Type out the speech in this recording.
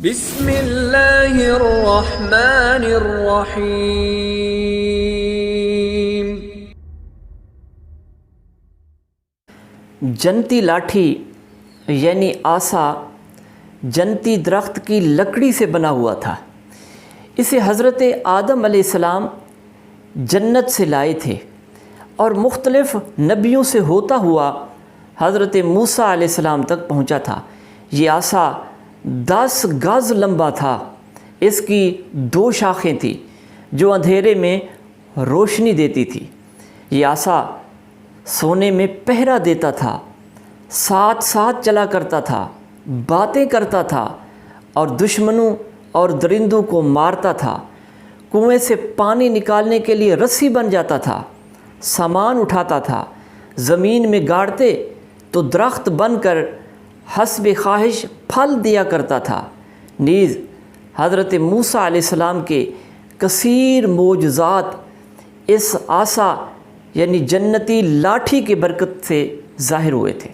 بسم اللہ الرحمن الرحیم۔ جنتی لاٹھی یعنی آسا جنتی درخت کی لکڑی سے بنا ہوا تھا۔ اسے حضرت آدم علیہ السلام جنت سے لائے تھے اور مختلف نبیوں سے ہوتا ہوا حضرت موسیٰ علیہ السلام تک پہنچا تھا۔ یہ آسا 10 گز لمبا تھا۔ اس کی 2 شاخیں تھیں جو اندھیرے میں روشنی دیتی تھی۔ یہ آسا سونے میں پہرا دیتا تھا، ساتھ ساتھ چلا کرتا تھا، باتیں کرتا تھا اور دشمنوں اور درندوں کو مارتا تھا۔ کنویں سے پانی نکالنے کے لیے رسی بن جاتا تھا، سامان اٹھاتا تھا، زمین میں گاڑتے تو درخت بن کر حسب خواہش پھل دیا کرتا تھا۔ نیز حضرت موسیٰ علیہ السلام کے کثیر معجزات اس آسا یعنی جنتی لاٹھی کی برکت سے ظاہر ہوئے تھے۔